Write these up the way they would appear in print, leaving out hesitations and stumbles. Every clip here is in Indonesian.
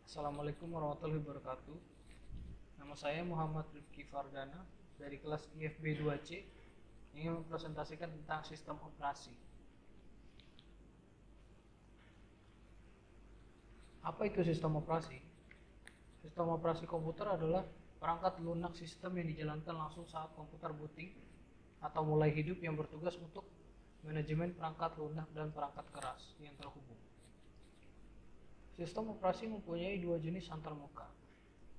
Assalamualaikum warahmatullahi wabarakatuh. Nama saya Muhammad Rifki Fardana dari kelas IFB 2C ingin mempresentasikan tentang sistem operasi. Apa itu sistem operasi? Sistem operasi komputer adalah perangkat lunak sistem yang dijalankan langsung saat komputer booting atau mulai hidup yang bertugas untuk manajemen perangkat lunak dan perangkat keras yang terhubung. Sistem operasi mempunyai dua jenis antarmuka.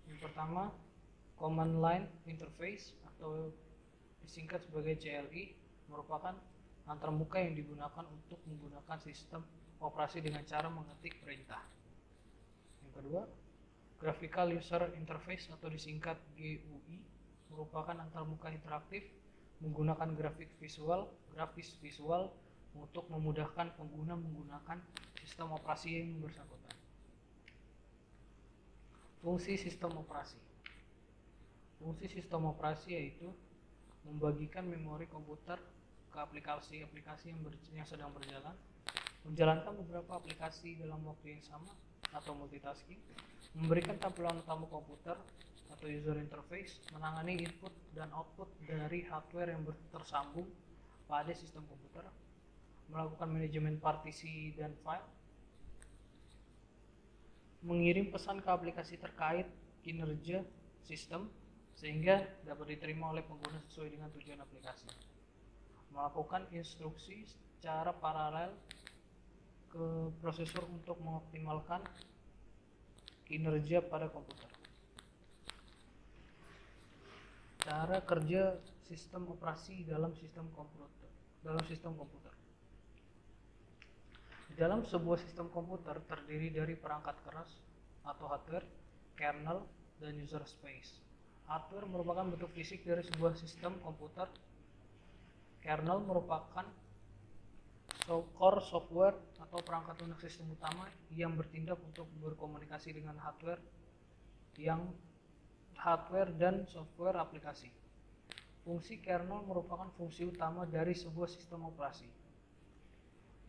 Yang pertama, Command Line Interface atau disingkat sebagai CLI merupakan antarmuka yang digunakan untuk menggunakan sistem operasi dengan cara mengetik perintah. Yang kedua, Graphical User Interface atau disingkat GUI merupakan antarmuka interaktif menggunakan grafis visual untuk memudahkan pengguna menggunakan sistem operasi yang bersangkutan. Fungsi sistem operasi. Fungsi sistem operasi yaitu membagikan memori komputer ke aplikasi-aplikasi yang sedang berjalan, menjalankan beberapa aplikasi dalam waktu yang sama atau multitasking, memberikan tampilan utama komputer atau user interface, menangani input dan output dari hardware yang tersambung pada sistem komputer, melakukan manajemen partisi dan file, mengirim pesan ke aplikasi terkait kinerja sistem sehingga dapat diterima oleh pengguna sesuai dengan tujuan aplikasi, melakukan instruksi secara paralel ke prosesor untuk mengoptimalkan kinerja pada komputer. Cara kerja sistem operasi dalam sistem komputer. Dalam sebuah sistem komputer terdiri dari perangkat keras atau hardware, kernel, dan user space. Hardware merupakan bentuk fisik dari sebuah sistem komputer. Kernel merupakan core software atau perangkat lunak sistem utama yang bertindak untuk berkomunikasi dengan hardware dan software aplikasi. Fungsi kernel merupakan fungsi utama dari sebuah sistem operasi.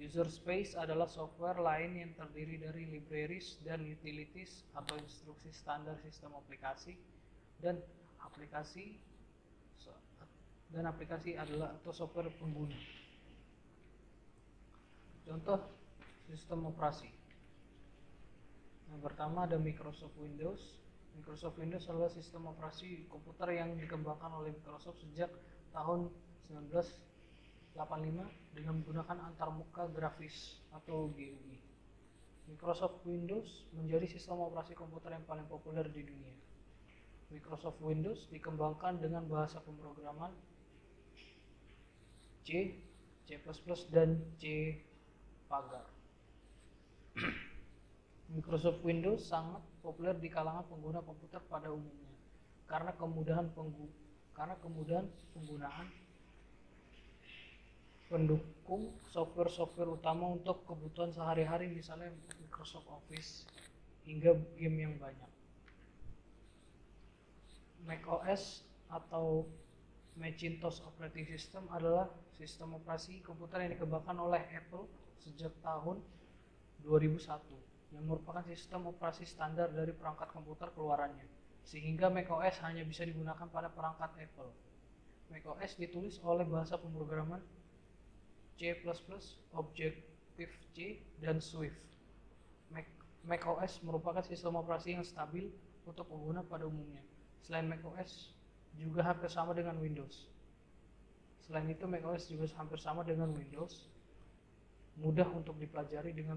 User space adalah software lain yang terdiri dari libraries dan utilities atau instruksi standar sistem aplikasi dan aplikasi adalah atau software pengguna. Contoh sistem operasi. Yang pertama ada Microsoft Windows. Microsoft Windows adalah sistem operasi komputer yang dikembangkan oleh Microsoft sejak tahun 1985 dengan menggunakan antarmuka grafis atau GUI. Microsoft Windows menjadi sistem operasi komputer yang paling populer di dunia. Microsoft Windows dikembangkan dengan bahasa pemrograman C, C++, dan C Pagar. Microsoft Windows sangat populer di kalangan pengguna komputer pada umumnya karena kemudahan penggunaan, pendukung software utama untuk kebutuhan sehari-hari, misalnya Microsoft Office hingga game yang banyak. macOS atau Macintosh Operating System adalah sistem operasi komputer yang dikembangkan oleh Apple sejak tahun 2001 yang merupakan sistem operasi standar dari perangkat komputer keluarannya, sehingga macOS hanya bisa digunakan pada perangkat Apple. macOS ditulis oleh bahasa pemrograman C++, Objective-C, dan Swift. macOS merupakan sistem operasi yang stabil untuk pengguna pada umumnya. Selain macOS juga hampir sama dengan Windows. Selain itu, macOS juga hampir sama dengan Windows, mudah untuk dipelajari dengan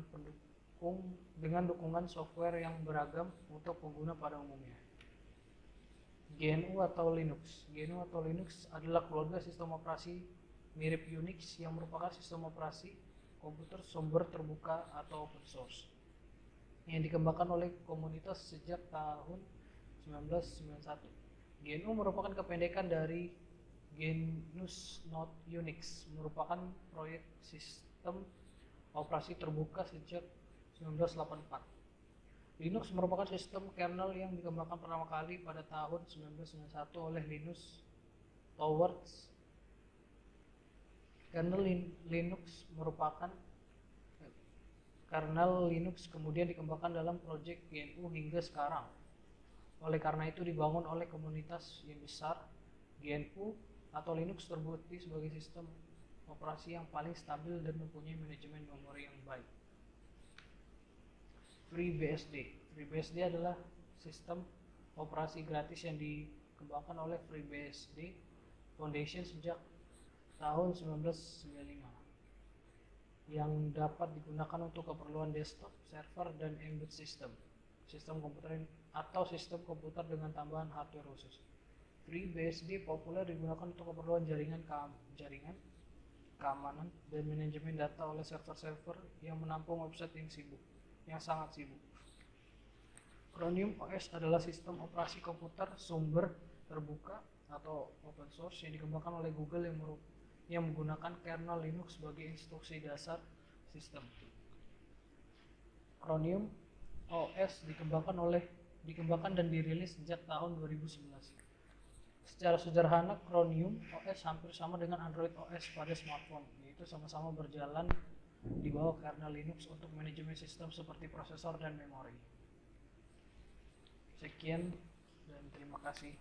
dukungan software yang beragam untuk pengguna pada umumnya. GNU atau Linux. GNU atau Linux adalah keluarga sistem operasi mirip Unix yang merupakan sistem operasi komputer sumber terbuka atau open source yang dikembangkan oleh komunitas sejak tahun 1991. GNU merupakan kependekan dari Genus Not Unix, merupakan proyek sistem operasi terbuka sejak 1984. Linux merupakan sistem kernel yang dikembangkan pertama kali pada tahun 1991 oleh Linus Torvalds. Kernel Linux merupakan Kernel Linux kemudian dikembangkan dalam proyek GNU hingga sekarang. Oleh karena itu dibangun oleh komunitas yang besar. GNU atau Linux terbukti sebagai sistem operasi yang paling stabil dan mempunyai manajemen memori yang baik. FreeBSD. FreeBSD adalah sistem operasi gratis yang dikembangkan oleh FreeBSD Foundation sejak tahun 1995 yang dapat digunakan untuk keperluan desktop, server, dan embedded system, sistem komputer atau sistem komputer dengan tambahan hardware khusus. FreeBSD populer digunakan untuk keperluan jaringan, keamanan, dan manajemen data oleh server-server yang menampung website yang sangat sibuk. Chromium OS adalah sistem operasi komputer sumber terbuka atau open source yang dikembangkan oleh Google yang menggunakan kernel Linux sebagai instruksi dasar sistem. Chromium OS dikembangkan dan dirilis sejak tahun 2011. Secara sederhana, Chromium OS hampir sama dengan Android OS pada smartphone, yaitu sama-sama berjalan di bawah kernel Linux untuk manajemen sistem seperti prosesor dan memori. Sekian dan terima kasih.